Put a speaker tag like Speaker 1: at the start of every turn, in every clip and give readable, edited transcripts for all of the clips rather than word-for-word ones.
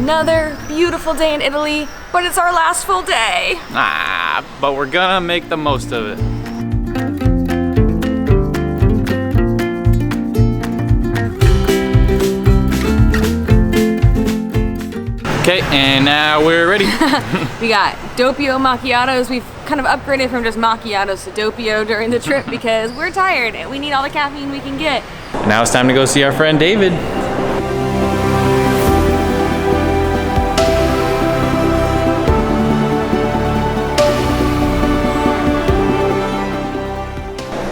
Speaker 1: another beautiful day in Italy, but it's our last full day.
Speaker 2: But we're gonna make the most of it. Okay, and now we're ready.
Speaker 1: We got doppio macchiatos. We've kind of upgraded from just macchiatos to doppio during the trip because we're tired and we need all the caffeine we can get.
Speaker 2: Now it's time to go see our friend David.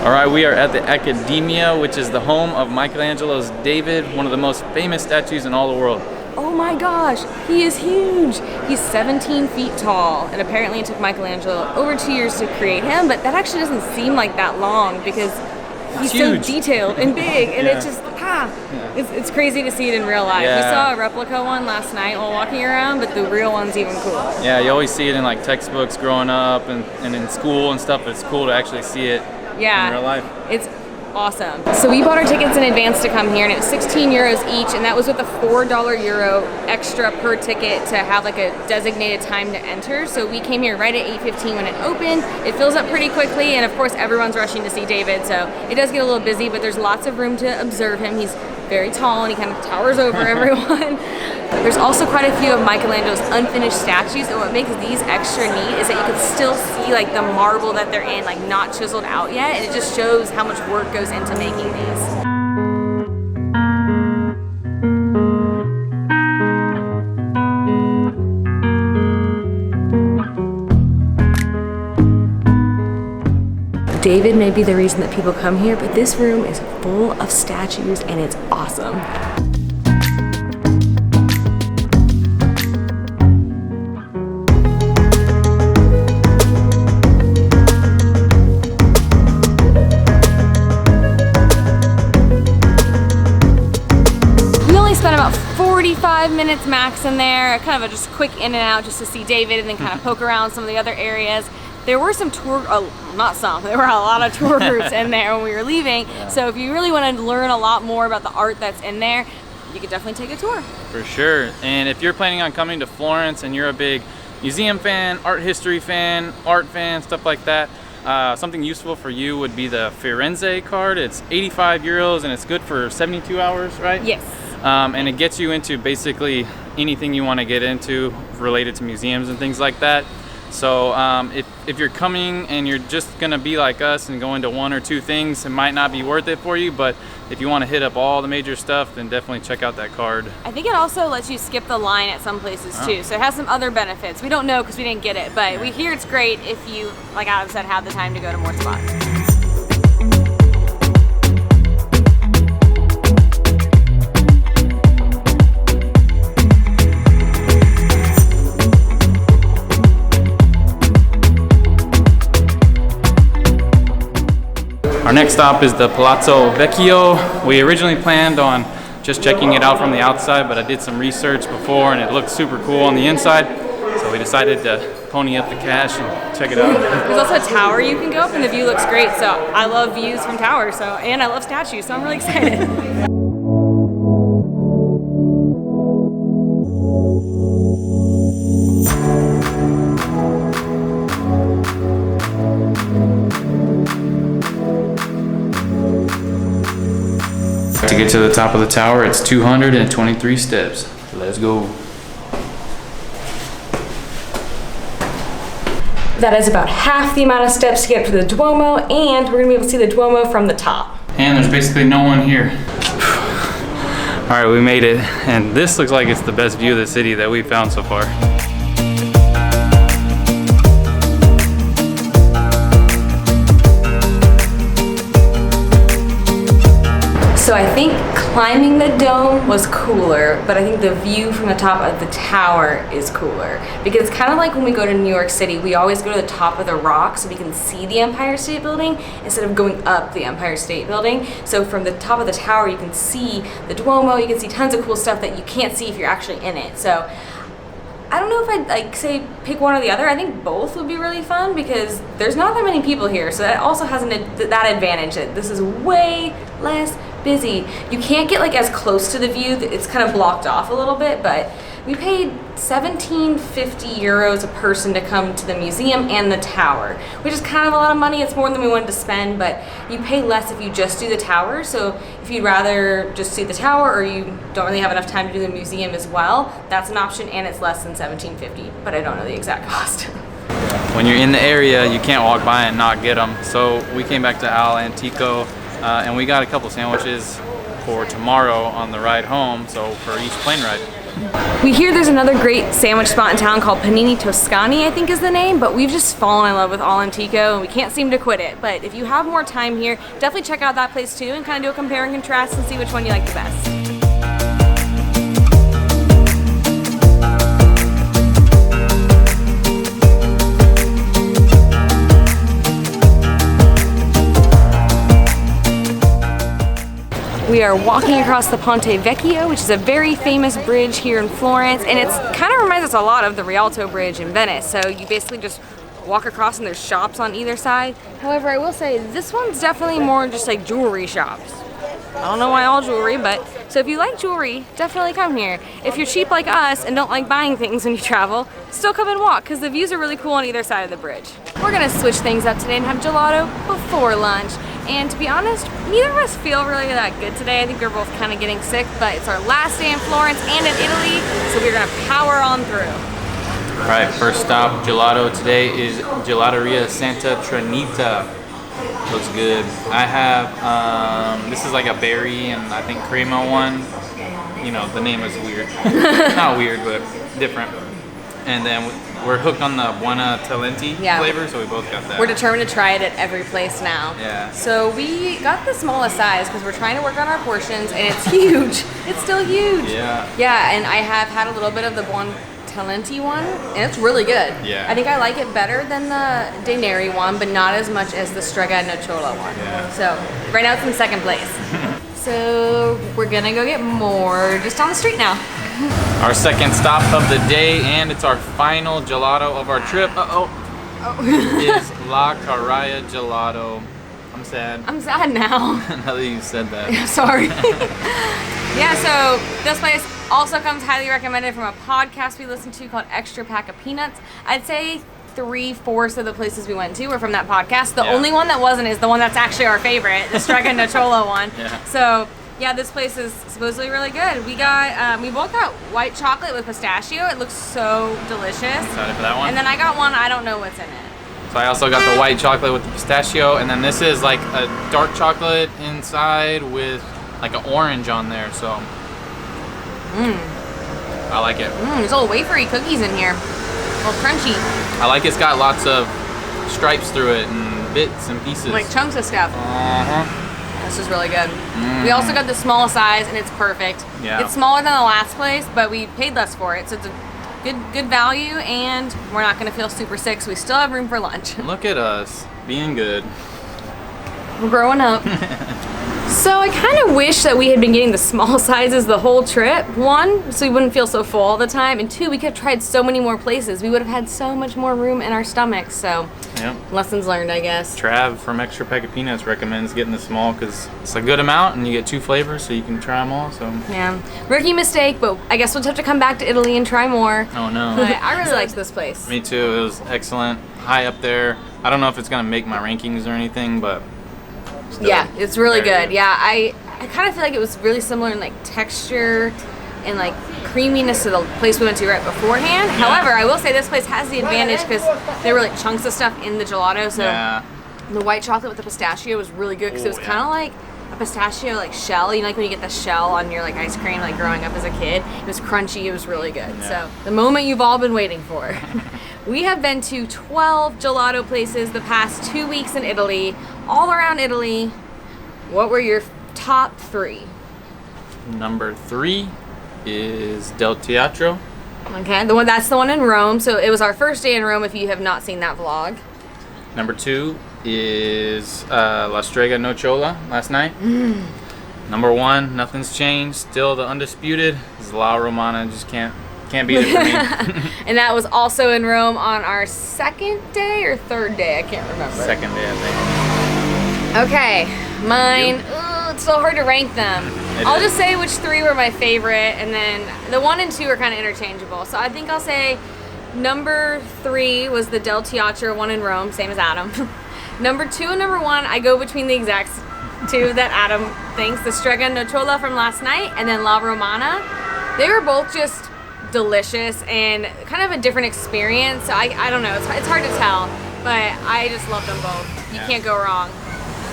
Speaker 2: All right, we are at the Accademia, which is the home of Michelangelo's David, one of the most famous statues in all the world.
Speaker 1: Oh my gosh, he is huge. He's 17 feet tall, and apparently it took Michelangelo over 2 years to create him, but that actually doesn't seem like that long because he's so detailed and big, and it's just, it's crazy to see it in real life. We saw a replica one last night while walking around, but the real one's even cooler.
Speaker 2: Yeah, you always see it in like textbooks growing up and in school and stuff, but it's cool to actually see it in real life.
Speaker 1: It's awesome. So we bought our tickets in advance to come here, and it was 16 euros each, and that was with a €4 extra per ticket to have like a designated time to enter. So we came here right at 8:15 when it opened. It fills up pretty quickly, and of course everyone's rushing to see David, so it does get a little busy, but there's lots of room to observe him. He's very tall and he kind of towers over everyone. There's also quite a few of Michelangelo's unfinished statues, and what makes these extra neat is that you can still see like the marble that they're in, like not chiseled out yet, and it just shows how much work goes into making these. David may be the reason that people come here, but this room is full of statues and it's awesome. We only spent about 45 minutes max in there, kind of a just quick in and out just to see David and then kind of poke around some of the other areas. There were some there were a lot of tour groups in there when we were leaving. So if you really want to learn a lot more about the art that's in there, you could definitely take a tour.
Speaker 2: For sure. And if you're planning on coming to Florence and you're a big museum fan, art history fan, art fan, stuff like that, something useful for you would be the Firenze card. It's 85 euros and it's good for 72 hours, right?
Speaker 1: Yes.
Speaker 2: And it gets you into basically anything you want to get into related to museums and things like that. So if you're coming and you're just gonna be like us and go into one or two things, it might not be worth it for you, but if you want to hit up all the major stuff, then definitely check out that card.
Speaker 1: I think it also lets you skip the line at some places too, so it has some other benefits. We don't know because we didn't get it, but we hear it's great if you, like Adam said, have the time to go to more spots.
Speaker 2: Our next stop is the Palazzo Vecchio. We originally planned on just checking it out from the outside, but I did some research before and it looked super cool on the inside. So we decided to pony up the cash and check it out.
Speaker 1: There's also a tower you can go up and the view looks great. So I love views from towers, and I love statues, so I'm really excited.
Speaker 2: To get to the top of the tower, it's 223 steps. Let's go.
Speaker 1: That is about half the amount of steps to get up to the Duomo, and we're gonna be able to see the Duomo from the top.
Speaker 2: And there's basically no one here. All right, we made it, and this looks like it's the best view of the city that we've found so far.
Speaker 1: So I think climbing the dome was cooler, but I think the view from the top of the tower is cooler. Because it's kind of like when we go to New York City, we always go to the top of the rock so we can see the Empire State Building instead of going up the Empire State Building. So from the top of the tower, you can see the Duomo, you can see tons of cool stuff that you can't see if you're actually in it. So I don't know if I'd like say pick one or the other. I think both would be really fun because there's not that many people here. So that also has that advantage that this is way less busy. You can't get like as close to the view. It's kind of blocked off a little bit, but We paid 1750 euros a person to come to the museum and the tower, which is kind of a lot of money. It's more than we wanted to spend, but you pay less if you just do the tower. So if you'd rather just see the tower or you don't really have enough time to do the museum as well, that's an option, and it's less than 1750, but I don't know the exact cost.
Speaker 2: When you're in the area, you can't walk by and not get them. So we came back to Al Antico and we got a couple sandwiches for tomorrow on the ride home, so for each plane ride.
Speaker 1: We hear there's another great sandwich spot in town called Panini Toscani, I think is the name, but we've just fallen in love with Al Antico and we can't seem to quit it. But if you have more time here, definitely check out that place too and kind of do a compare and contrast and see which one you like the best. We are walking across the Ponte Vecchio, which is a very famous bridge here in Florence, and it's kind of reminds us a lot of the Rialto Bridge in Venice. So you basically just walk across and there's shops on either side. However, I will say this one's definitely more just like jewelry shops. I don't know why all jewelry, but so if you like jewelry, definitely come here. If you're cheap like us and don't like buying things when you travel, still come and walk because the views are really cool on either side of the bridge. We're gonna switch things up today and have gelato before lunch. And to be honest, neither of us feel really that good today. I think we're both kind of getting sick, but it's our last day in Florence and in Italy, so we're gonna power on through.
Speaker 2: All right, first stop, gelato today is Gelateria Santa Trinita. Looks good. I have, this is like a berry and I think crema one. You know, the name is weird. Not weird, but different. And then we're hooked on the Buona Talenti flavor, so we both got that.
Speaker 1: We're determined to try it at every place now.
Speaker 2: Yeah.
Speaker 1: So we got the smallest size because we're trying to work on our portions, and it's huge. It's still huge.
Speaker 2: Yeah.
Speaker 1: Yeah, and I have had a little bit of the Buona Talenti one, and it's really good.
Speaker 2: Yeah.
Speaker 1: I think I like it better than the De Neri one, but not as much as the Strega Nocciola one.
Speaker 2: Yeah.
Speaker 1: So right now it's in second place. So we're gonna go get more just on the street now.
Speaker 2: Our second stop of the day, and it's our final gelato of our trip. Is La Carraya Gelato. I'm sad.
Speaker 1: I'm sad now.
Speaker 2: Now that you said that.
Speaker 1: Sorry. Yeah, so this place also comes highly recommended from a podcast we listened to called Extra Pack of Peanuts. I'd say 3/4 of the places we went to were from that podcast. The only one that wasn't is the one that's actually our favorite, the Strega Nocciola one.
Speaker 2: Yeah.
Speaker 1: So yeah, this place is supposedly really good. We got, we both got white chocolate with pistachio. It looks so delicious.
Speaker 2: Excited for that one.
Speaker 1: And then I got one, I don't know what's in it.
Speaker 2: So I also got the white chocolate with the pistachio, and then this is like a dark chocolate inside with like an orange on there. So I like it.
Speaker 1: There's little wafery cookies in here. A little crunchy.
Speaker 2: I like it's got lots of stripes through it and bits and pieces.
Speaker 1: Like chunks of stuff.
Speaker 2: Uh-huh.
Speaker 1: This is really good. We also got the small size, and it's perfect.
Speaker 2: Yeah.
Speaker 1: It's smaller than the last place, but we paid less for it, so it's a good value, and we're not going to feel super sick, so we still have room for lunch.
Speaker 2: Look at us being good.
Speaker 1: We're growing up. So I kind of wish that we had been getting the small sizes the whole trip. One, so we wouldn't feel so full all the time, and two, we could have tried so many more places. We would have had so much more room in our stomachs, so
Speaker 2: Yep.
Speaker 1: lessons learned, I guess.
Speaker 2: Trav from Extra Pack of Peanuts recommends getting the small because it's a good amount and you get 2 flavors, so you can try them all. So
Speaker 1: Yeah, rookie mistake, but I guess we'll just have to come back to Italy and try more.
Speaker 2: oh no.
Speaker 1: But I really liked this place.
Speaker 2: Me too. It was excellent. High up there. I don't know if it's gonna make my rankings or anything, but still,
Speaker 1: Yeah, it's really
Speaker 2: very
Speaker 1: good. Yeah, I kind of feel like it was really similar in like texture and like creaminess to the place we went to right beforehand. However, I will say this place has the advantage because there were like chunks of stuff in the gelato. So
Speaker 2: Yeah.
Speaker 1: the white chocolate with the pistachio was really good because it was kind of like a pistachio like shell. You know, like when you get the shell on your like ice cream, like growing up as a kid. It was crunchy. It was really good.
Speaker 2: Yeah.
Speaker 1: So the moment you've all been waiting for. We have been to 12 gelato places the past 2 weeks in Italy, all around Italy. What were your top 3?
Speaker 2: Number 3 is Del Teatro.
Speaker 1: Okay, that's the one in Rome. So it was our first day in Rome. If you have not seen that vlog.
Speaker 2: Number 2 is La Strega Nocciola last night. Number 1, nothing's changed. Still the undisputed is La Romana. Just can't beat it for me.
Speaker 1: And that was also in Rome on our second day or third day. I can't remember.
Speaker 2: Second day, I think.
Speaker 1: Okay, mine. Ugh, it's so hard to rank them. I'll just say which 3 were my favorite, and then the 1 and 2 are kind of interchangeable. So I think I'll say number 3 was the Del Teatro one in Rome, same as Adam. Number 2 and number 1, I go between the exact 2 that Adam thinks, the Strega Nocciola from last night, and then La Romana. They were both just delicious and kind of a different experience. So I don't know, it's hard to tell, but I just love them both. You can't go wrong.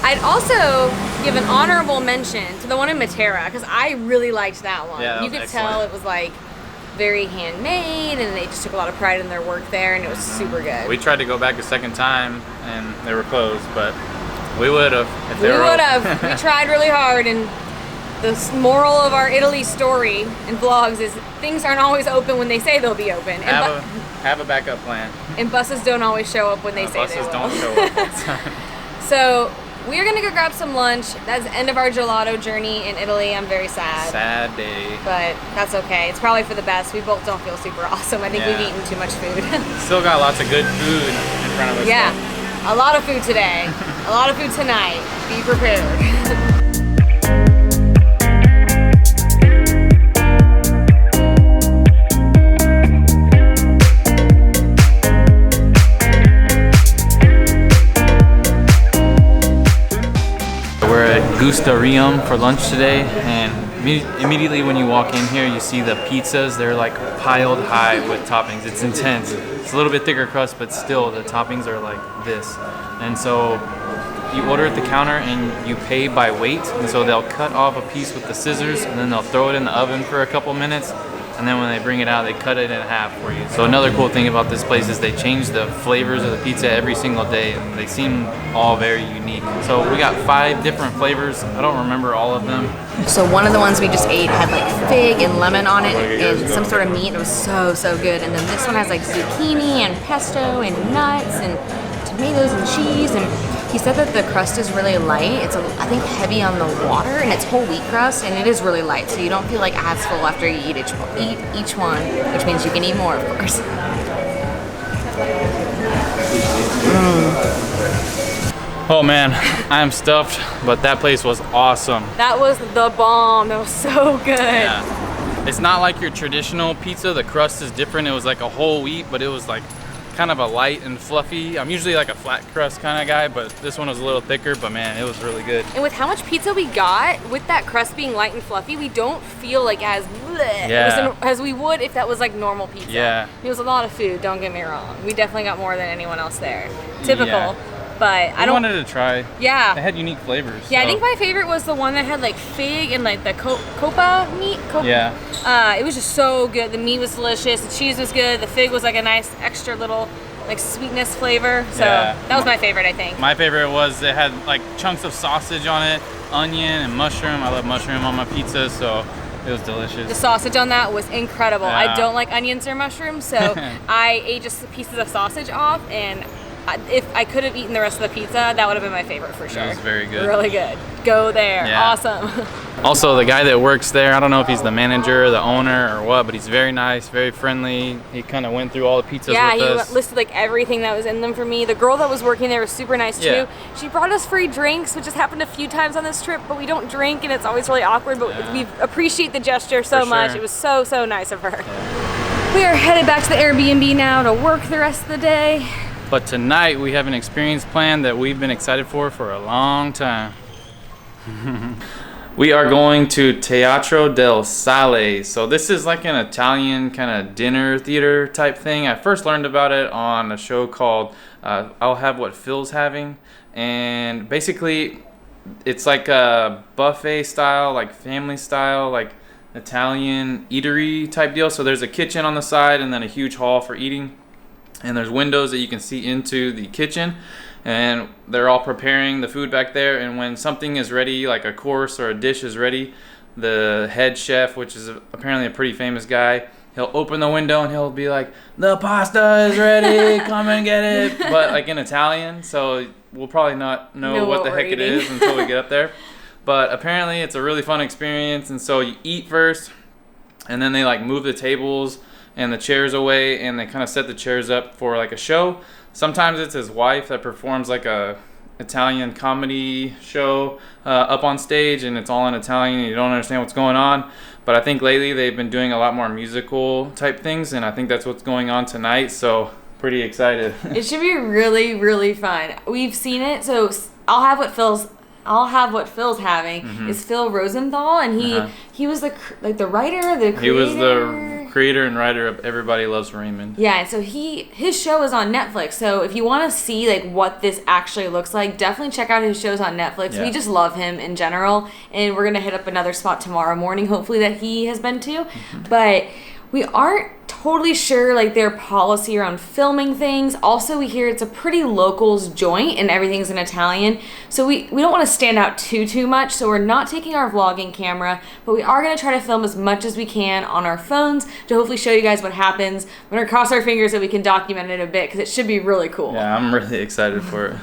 Speaker 1: I'd also give an honorable mention to the one in Matera, because I really liked that one.
Speaker 2: Yeah, that
Speaker 1: you
Speaker 2: was
Speaker 1: could
Speaker 2: excellent.
Speaker 1: tell it was like very handmade, and they just took a lot of pride in their work there, and it was super good.
Speaker 2: We tried to go back a second time, and they were closed, but we would have if they
Speaker 1: We
Speaker 2: were
Speaker 1: would
Speaker 2: open.
Speaker 1: have. We tried really hard, and the moral of our Italy story and vlogs is things aren't always open when they say they'll be open, and,
Speaker 2: Have a backup plan.
Speaker 1: and buses don't always show up when they say they
Speaker 2: Buses
Speaker 1: will.
Speaker 2: don't show up all the time.
Speaker 1: So we're gonna go grab some lunch. That's the end of our gelato journey in Italy. I'm very sad.
Speaker 2: Sad day.
Speaker 1: But that's okay. It's probably for the best. We both don't feel super awesome. I think
Speaker 2: Yeah.
Speaker 1: we've eaten too much food.
Speaker 2: Still got lots of good food in front of us.
Speaker 1: Yeah, a lot of food today. A lot of food tonight. Be prepared.
Speaker 2: We're at Gusta for lunch today, and immediately when you walk in here, you see the pizzas. They're like piled high with toppings. It's intense. It's a little bit thicker crust, but still the toppings are like this. And so you order at the counter and you pay by weight. And so they'll cut off a piece with the scissors, and then they'll throw it in the oven for a couple minutes. And then when they bring it out, they cut it in half for you. So another cool thing about this place is they change the flavors of the pizza every single day, and they seem all very unique. So we got 5 different flavors. I don't remember all of them.
Speaker 1: So one of the ones we just ate had like fig and lemon on it,
Speaker 2: Okay,
Speaker 1: and
Speaker 2: guys,
Speaker 1: some
Speaker 2: go.
Speaker 1: sort of meat. It was so good. And then this one has like zucchini and pesto and nuts and tomatoes and cheese. And he said that the crust is really light. It's I think heavy on the water, and it's whole wheat crust, and it is really light, so you don't feel like as full after you eat each one, which means you can eat more, of course.
Speaker 2: Oh man, I'm stuffed, but that place was awesome.
Speaker 1: That was the bomb. That was so good.
Speaker 2: Yeah. It's not like your traditional pizza. The crust is different. It was like a whole wheat, but it was like kind of a light and fluffy. I'm usually like a flat crust kind of guy, but this one was a little thicker, but man, it was really good.
Speaker 1: And with how much pizza we got, with that crust being light and fluffy, we don't feel like as bleh
Speaker 2: Yeah.
Speaker 1: as we would if that was like normal pizza.
Speaker 2: Yeah.
Speaker 1: It was a lot of food, don't get me wrong. We definitely got more than anyone else there. Typical.
Speaker 2: Yeah.
Speaker 1: But I
Speaker 2: I
Speaker 1: don't
Speaker 2: wanted to try.
Speaker 1: Yeah.
Speaker 2: They had unique flavors.
Speaker 1: Yeah, I
Speaker 2: so-
Speaker 1: think my favorite was the one that had like fig and like the copa meat.
Speaker 2: Yeah.
Speaker 1: It was just so good. The meat was delicious. The cheese was good. The fig was like a nice extra little like sweetness flavor. So
Speaker 2: Yeah.
Speaker 1: that was my favorite, I think.
Speaker 2: My favorite was it had like chunks of sausage on it, onion and mushroom. I love mushroom on my pizza, so it was delicious.
Speaker 1: The sausage on that was incredible. I
Speaker 2: Yeah.
Speaker 1: don't like onions or mushrooms, so I ate just pieces of sausage off, and if I could have eaten the rest of the pizza, that would have been my favorite for sure.
Speaker 2: It was very good.
Speaker 1: Really good. Go there.
Speaker 2: Yeah.
Speaker 1: Awesome.
Speaker 2: Also, the guy that works there, I don't know if he's the manager, the owner, or what, but he's very nice, very friendly. He kind of went through all the pizzas
Speaker 1: Yeah,
Speaker 2: with
Speaker 1: he
Speaker 2: us.
Speaker 1: listed like everything that was in them for me. The girl that was working there was super nice too.
Speaker 2: Yeah.
Speaker 1: She brought us free drinks, which has happened a few times on this trip, but we don't drink and it's always really awkward, but
Speaker 2: Yeah.
Speaker 1: we appreciate the gesture so
Speaker 2: For
Speaker 1: much.
Speaker 2: sure.
Speaker 1: It was so nice of her. We are headed back to the Airbnb now to work the rest of the day.
Speaker 2: But tonight we have an experience planned that we've been excited for a long time. We are going to Teatro del Sale. So this is like an Italian kind of dinner theater type thing. I first learned about it on a show called I'll Have What Phil's Having. And basically it's like a buffet style, like family style, like Italian eatery type deal. So there's a kitchen on the side and then a huge hall for eating. And there's windows that you can see into the kitchen, and they're all preparing the food back there. And when something is ready, like a course or a dish is ready, the head chef, which is apparently a pretty famous guy, he'll open the window and he'll be like, "The pasta is ready, come and get it," but like in Italian, so we'll probably not know what the
Speaker 1: we're
Speaker 2: heck it
Speaker 1: eating.
Speaker 2: is until we get up there. But apparently it's a really fun experience, and so you eat first, and then they like move the tables and the chairs away, and they kind of set the chairs up for like a show. Sometimes it's his wife that performs like a Italian comedy show up on stage, and it's all in Italian and you don't understand what's going on. But I think lately they've been doing a lot more musical type things, and I think that's what's going on tonight, so pretty excited.
Speaker 1: It should be really, really fun. We've seen it, so I'll have what Phil's having is Phil Rosenthal, and he was the writer, the creator.
Speaker 2: He was the creator and writer of Everybody Loves Raymond.
Speaker 1: Yeah, so his show is on Netflix. So if you want to see like what this actually looks like, definitely check out his shows on Netflix. Yeah. We just love him in general, and we're gonna hit up another spot tomorrow morning, hopefully that he has been to. But we aren't totally sure like their policy around filming things. Also, we hear it's a pretty locals joint and everything's in Italian. So we don't want to stand out too much. So we're not taking our vlogging camera, but we are going to try to film as much as we can on our phones to hopefully show you guys what happens. We're going to cross our fingers that we can document it a bit because it should be really cool.
Speaker 2: Yeah, I'm really excited for it.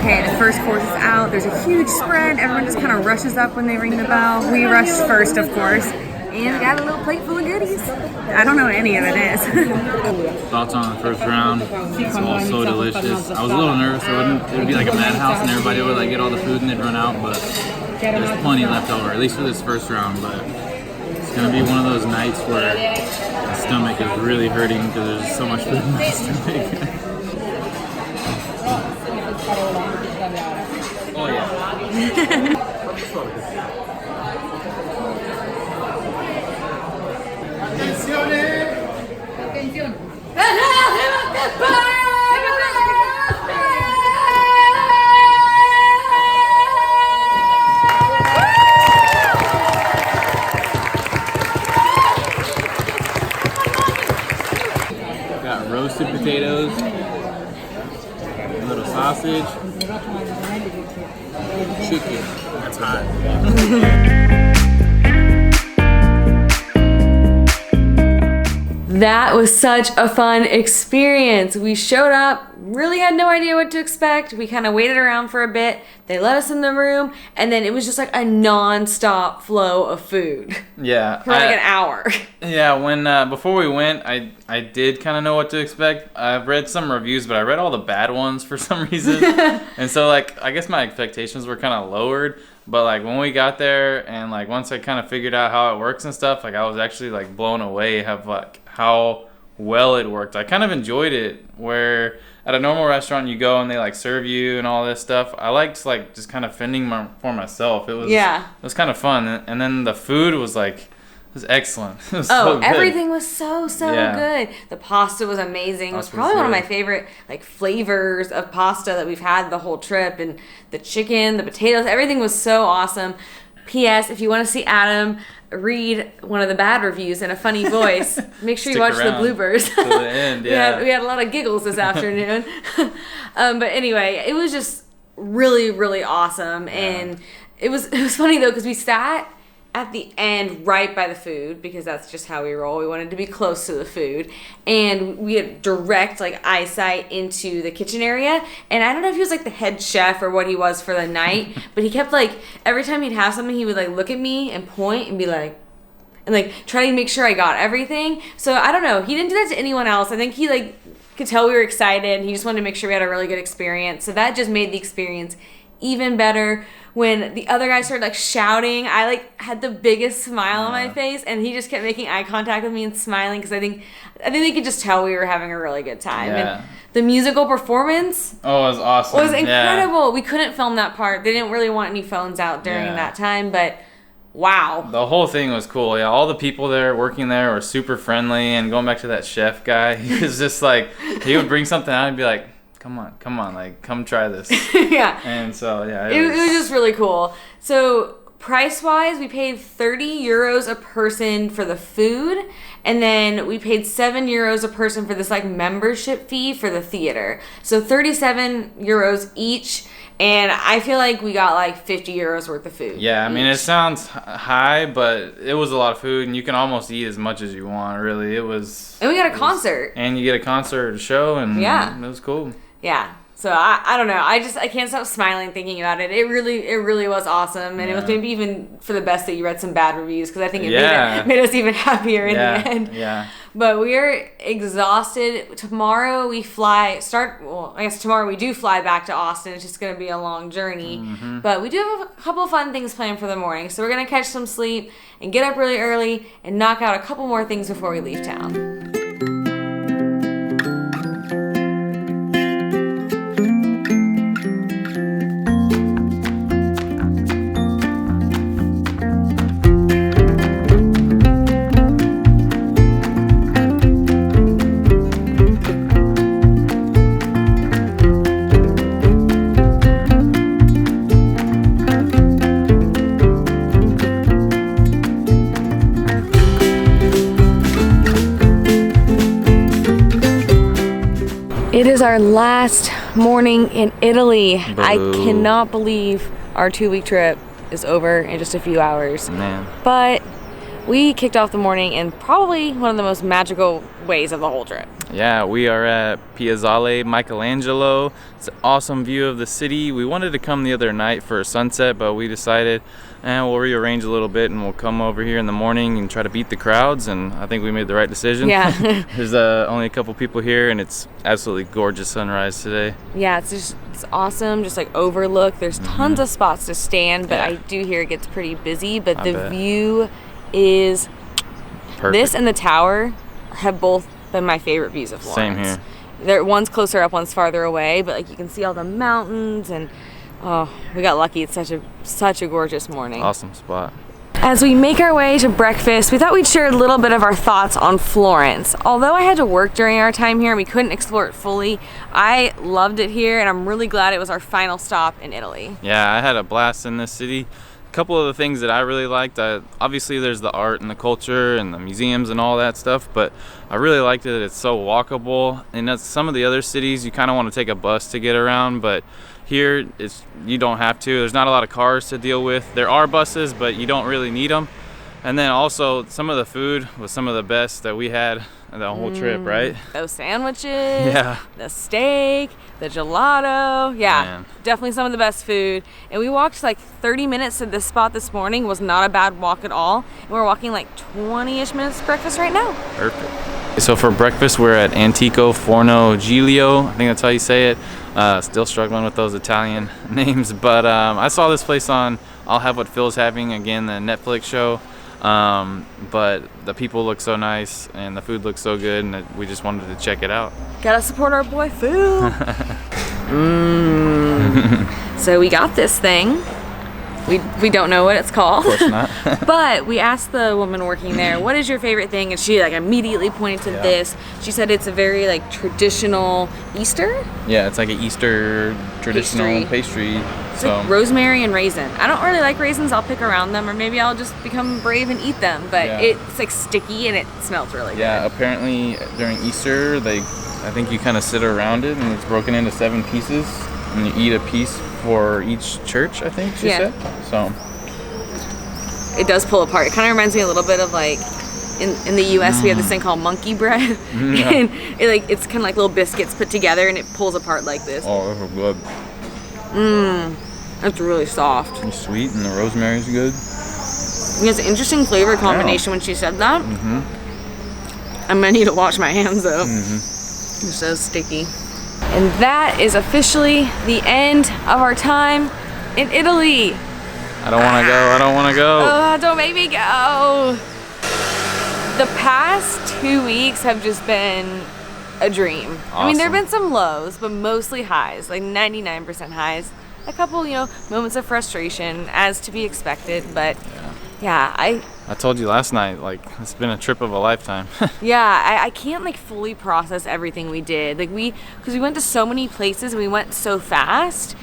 Speaker 1: Okay, the first course is out. There's a huge spread. Everyone just kind of rushes up when they ring the bell. We rushed first, of course. And we got a little plate full of goodies. I don't know what any of it is.
Speaker 3: Thoughts on the first round? It's all so delicious. I was a little nervous. It would be like a madhouse and everybody would like get all the food and they'd run out, but there's plenty left over, at least for this first round. But it's going to be one of those nights where the stomach is really hurting because there's so much food in my stomach.
Speaker 2: Oh yeah.
Speaker 3: Got roasted potatoes, a little sausage, chicken. That's hot.
Speaker 1: That was such a fun experience. We showed up, really had no idea what to expect. We kind of waited around for a bit. They let us in the room, and then it was just like a non-stop flow of food.
Speaker 2: Yeah.
Speaker 1: For like an hour.
Speaker 2: Yeah, when before we went, I did kind of know what to expect. I've read some reviews, but I read all the bad ones for some reason. And so like I guess my expectations were kind of lowered. But like when we got there and like once I kind of figured out how it works and stuff, like I was actually like blown away of like how well it worked. I kind of enjoyed it where at a normal restaurant you go and they like serve you and all this stuff. I liked like just kind of fending for myself. It was kind of fun. And then the food was like, it was excellent. It was so good.
Speaker 1: Everything was so good. The pasta was amazing. It was probably one of my favorite like flavors of pasta that we've had the whole trip, and the chicken, the potatoes, everything was so awesome. P.S. If you want to see Adam read one of the bad reviews in a funny voice, make sure you watch the bloopers.
Speaker 2: To the end, yeah.
Speaker 1: we had a lot of giggles this afternoon. But anyway, it was just really, really awesome. Yeah. And it was funny though because we sat at the end right by the food because that's just how we roll. We wanted to be close to the food, and we had direct like eyesight into the kitchen area. And I don't know if he was like the head chef or what he was for the night, but he kept like every time he'd have something he would like look at me and point and be like, and like try to make sure I got everything. So I don't know, he didn't do that to anyone else. I think he like could tell we were excited and he just wanted to make sure we had a really good experience. So that just made the experience even better. When the other guy started like shouting, I like had the biggest smile on my face, and he just kept making eye contact with me and smiling because I think they could just tell we were having a really good time.
Speaker 2: Yeah.
Speaker 1: And the musical performance
Speaker 2: it was awesome.
Speaker 1: Was incredible. Yeah. We couldn't film that part. They didn't really want any phones out during that time, but wow.
Speaker 2: The whole thing was cool. Yeah, all the people there working there were super friendly, and going back to that chef guy, he was just like, he would bring something out and be like, come on, like, come try this.
Speaker 1: Yeah.
Speaker 2: And so, yeah.
Speaker 1: It was just really cool. So, price-wise, we paid 30 euros a person for the food, and then we paid 7 euros a person for this, like, membership fee for the theater. So, 37 euros each, and I feel like we got, like, 50 euros worth of food.
Speaker 2: Yeah, I mean, it sounds high, but it was a lot of food, and you can almost eat as much as you want, really. It was...
Speaker 1: And we got a concert.
Speaker 2: And you get a concert show, and it was cool.
Speaker 1: Yeah. So I don't know. I can't stop smiling thinking about it. It really was awesome, and it was maybe even for the best that you read some bad reviews, because I think it made us even happier in the end.
Speaker 2: Yeah.
Speaker 1: But we are exhausted. Tomorrow we tomorrow we do fly back to Austin. It's just going to be a long journey. But we do have a couple fun things planned for the morning. So we're going to catch some sleep and get up really early and knock out a couple more things before we leave town. It is our last morning in Italy.
Speaker 2: Boo.
Speaker 1: I cannot believe our 2-week trip is over in just a few hours.
Speaker 2: Man.
Speaker 1: But we kicked off the morning in probably one of the most magical ways of the whole trip.
Speaker 2: Yeah, we are at Piazzale Michelangelo. It's an awesome view of the city. We wanted to come the other night for a sunset, but we decided we'll rearrange a little bit and we'll come over here in the morning and try to beat the crowds, and I think we made the right decision.
Speaker 1: Yeah.
Speaker 2: There's only a couple people here, and it's absolutely gorgeous sunrise today.
Speaker 1: Yeah, it's awesome, just like overlook. There's tons of spots to stand, but I do hear it gets pretty busy, but
Speaker 2: I
Speaker 1: the
Speaker 2: bet.
Speaker 1: view is
Speaker 2: Perfect.
Speaker 1: This and the tower have both been my favorite views of Florence.
Speaker 2: Same here.
Speaker 1: One's closer up, one's farther away, but like you can see all the mountains, and we got lucky. It's such a gorgeous morning.
Speaker 2: Awesome spot.
Speaker 1: As we make our way to breakfast, we thought we'd share a little bit of our thoughts on Florence. Although I had to work during our time here and we couldn't explore it fully, I loved it here, and I'm really glad it was our final stop in Italy.
Speaker 2: Yeah, I had a blast in this city. A couple of the things that I really liked, obviously there's the art and the culture and the museums and all that stuff, but I really liked it. It's so walkable. And that's some of the other cities, you kind of want to take a bus to get around, but here you don't have to. There's not a lot of cars to deal with. There are buses, but you don't really need them. And then also some of the food was some of the best that we had the whole trip, right?
Speaker 1: Those sandwiches, the steak, the gelato. Yeah,
Speaker 2: Man.
Speaker 1: Definitely some of the best food. And we walked like 30 minutes to this spot this morning. Was not a bad walk at all. And we're walking like 20-ish minutes to breakfast right now.
Speaker 2: Perfect. So for breakfast, we're at Antico Forno Giglio. I think that's how you say it. Still struggling with those Italian names, but I saw this place on I'll Have What Phil's Having, again, the Netflix show. But the people look so nice and the food looks so good, and we just wanted to check it out.
Speaker 1: Gotta support our boy Phil. So we got this thing. We don't know what it's called.
Speaker 2: Of course not.
Speaker 1: But we asked the woman working there, what is your favorite thing? And she like immediately pointed to this. She said it's a very like traditional Easter.
Speaker 2: Yeah, it's like an Easter traditional pastry.
Speaker 1: It's like rosemary and raisin. I don't really like raisins. I'll pick around them, or maybe I'll just become brave and eat them. But it's like sticky and it smells really good.
Speaker 2: Yeah, apparently during Easter, I think you kind of sit around it, and it's broken into 7 pieces, and you eat a piece for each church, I think she said. So
Speaker 1: it does pull apart. It kind of reminds me a little bit of like in the US we have this thing called monkey bread. And it's kind of like little biscuits put together, and it pulls apart like this.
Speaker 2: Oh, those are good.
Speaker 1: It's really soft.
Speaker 2: It's sweet, and the rosemary's good.
Speaker 1: It has an interesting flavor combination when she said that. I'm gonna need to wash my hands though. It's so sticky. And that is officially the end of our time in Italy.
Speaker 2: I don't want to go. I don't want to go.
Speaker 1: Don't make me go. The past 2 weeks have just been a dream.
Speaker 2: Awesome.
Speaker 1: I mean, there have been some lows, but mostly highs, like 99% highs. A couple, moments of frustration, as to be expected, but yeah,
Speaker 2: I told you last night, like, it's been a trip of a lifetime.
Speaker 1: I can't like fully process everything we did. Like because we went to so many places and we went so fast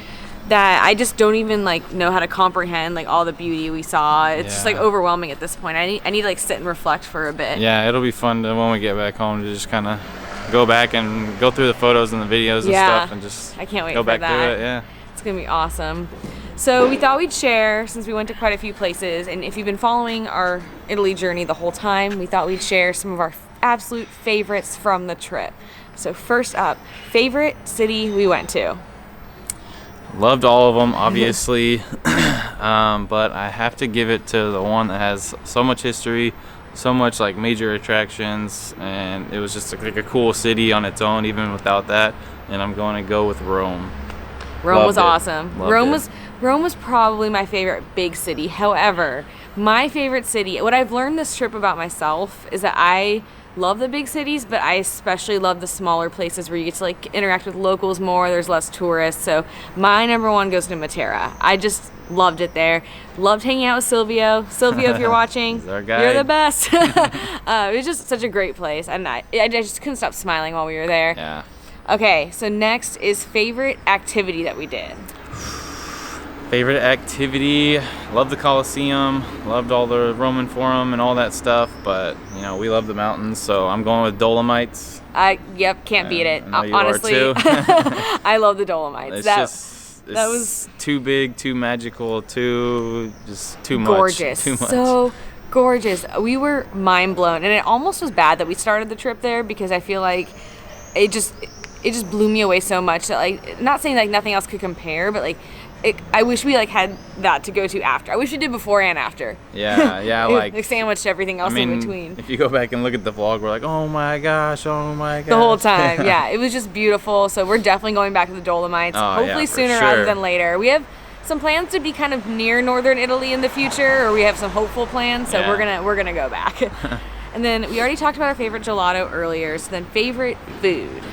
Speaker 1: that I just don't even like know how to comprehend like all the beauty we saw. It's just like overwhelming at this point. I need to like sit and reflect for a bit.
Speaker 2: Yeah, it'll be fun when we get back home to just kind of go back and go through the photos and the videos and stuff, and just
Speaker 1: I can't wait
Speaker 2: go
Speaker 1: for
Speaker 2: back
Speaker 1: that.
Speaker 2: through it. Yeah.
Speaker 1: It's gonna be awesome. So we thought we'd share, since we went to quite a few places, and if you've been following our Italy journey the whole time, we thought we'd share some of our absolute favorites from the trip. So first up, favorite city we went to.
Speaker 2: Loved all of them, obviously, but I have to give it to the one that has so much history, so much like major attractions, and it was just like a cool city on its own, even without that. And I'm going to go with Rome.
Speaker 1: Rome was awesome.
Speaker 2: Loved
Speaker 1: Rome was probably my favorite big city. However, my favorite city, what I've learned this trip about myself is that I love the big cities, but I especially love the smaller places where you get to like interact with locals more. There's less tourists. So my number one goes to Matera. I just loved it there. Loved hanging out with Silvio. Silvio, if you're watching,
Speaker 2: our guy.
Speaker 1: You're the best. It was just such a great place, and I just couldn't stop smiling while we were there.
Speaker 2: Yeah.
Speaker 1: Okay, so next is favorite activity that we did.
Speaker 2: Favorite activity, loved the Colosseum, loved all the Roman Forum and all that stuff, but you know, we love the mountains, so I'm going with Dolomites.
Speaker 1: Can't beat it.
Speaker 2: I know you
Speaker 1: Honestly,
Speaker 2: are too.
Speaker 1: I love the Dolomites.
Speaker 2: It's
Speaker 1: that was
Speaker 2: too big, too magical, too much.
Speaker 1: Gorgeous.
Speaker 2: Too much.
Speaker 1: So gorgeous. We were mind blown, and it almost was bad that we started the trip there because I feel like it just blew me away so much that, like, not saying like nothing else could compare, but like I wish we like had that to go to after. I wish we did before and after.
Speaker 2: Yeah,
Speaker 1: like sandwiched everything else in between.
Speaker 2: If you go back and look at the vlog, we're like, oh my gosh.
Speaker 1: The whole time, yeah. It was just beautiful. So we're definitely going back to the Dolomites. Hopefully sooner rather than later. We have some plans to be kind of near northern Italy in the future, or we have some hopeful plans. So we're gonna go back. And then we already talked about our favorite gelato earlier. So then favorite food.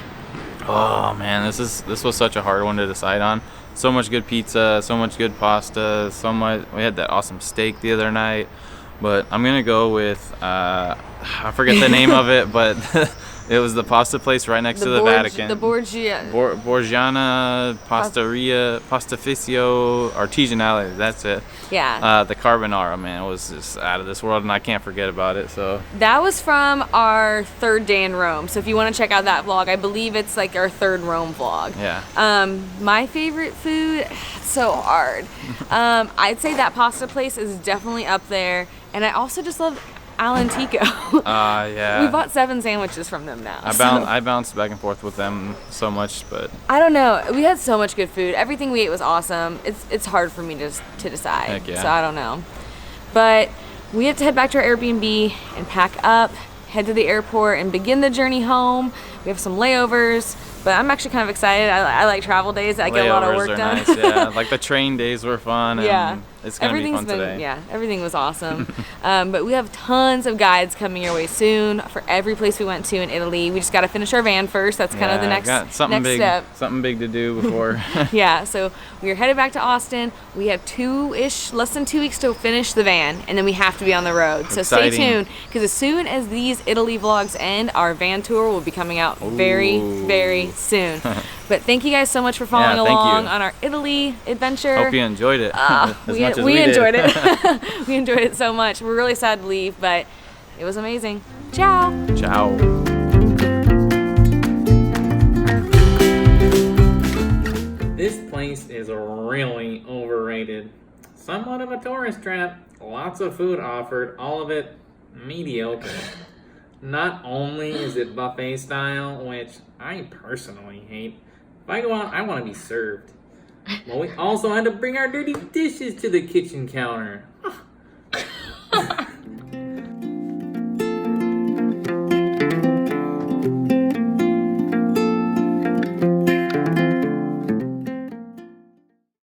Speaker 2: Oh man, this was such a hard one to decide on. So much good pizza, so much good pasta, so much. We had that awesome steak the other night, but I'm gonna go with I forget the name of it, but it was the pasta place right next to the Vatican.
Speaker 1: The Borgiana
Speaker 2: Pastificio Artigianale. That's it.
Speaker 1: Yeah.
Speaker 2: The carbonara, man, was just out of this world, and I can't forget about it. So
Speaker 1: that was from our third day in Rome. So if you want to check out that vlog, I believe it's like our third Rome vlog.
Speaker 2: Yeah.
Speaker 1: My favorite food, it's so hard. I'd say that pasta place is definitely up there, and I also just love Alantico.
Speaker 2: Yeah.
Speaker 1: We bought 7 sandwiches from them now.
Speaker 2: I bounced back and forth with them so much, but
Speaker 1: I don't know. We had so much good food. Everything we ate was awesome. It's hard for me to decide.
Speaker 2: Heck yeah.
Speaker 1: So I don't know. But we have to head back to our Airbnb and pack up, head to the airport, and begin the journey home. We have some layovers, but I'm actually kind of excited. I like travel days. I get a lot of work done.
Speaker 2: Nice, yeah. Like the train days were fun. And it's gonna be fun today.
Speaker 1: Yeah, everything was awesome. But we have tons of guides coming your way soon for every place we went to in Italy. We just got to finish our van first. That's kind of the next step.
Speaker 2: Something big to do before.
Speaker 1: Yeah, so we are headed back to Austin. We have less than 2 weeks to finish the van, and then we have to be on the road. So
Speaker 2: Exciting.
Speaker 1: Stay tuned, because as soon as these Italy vlogs end, our van tour will be coming out very, very soon. But thank you guys so much for following along on our Italy adventure.
Speaker 2: Hope you enjoyed it
Speaker 1: we enjoyed it. We enjoyed it so much. We're really sad to leave, but it was amazing. Ciao.
Speaker 2: Ciao.
Speaker 4: This place is really overrated. Somewhat of a tourist trap. Lots of food offered, all of it mediocre. Not only is it buffet style, which I personally hate, if I go out, I want to be served. Well, we also had to bring our dirty dishes to the kitchen counter.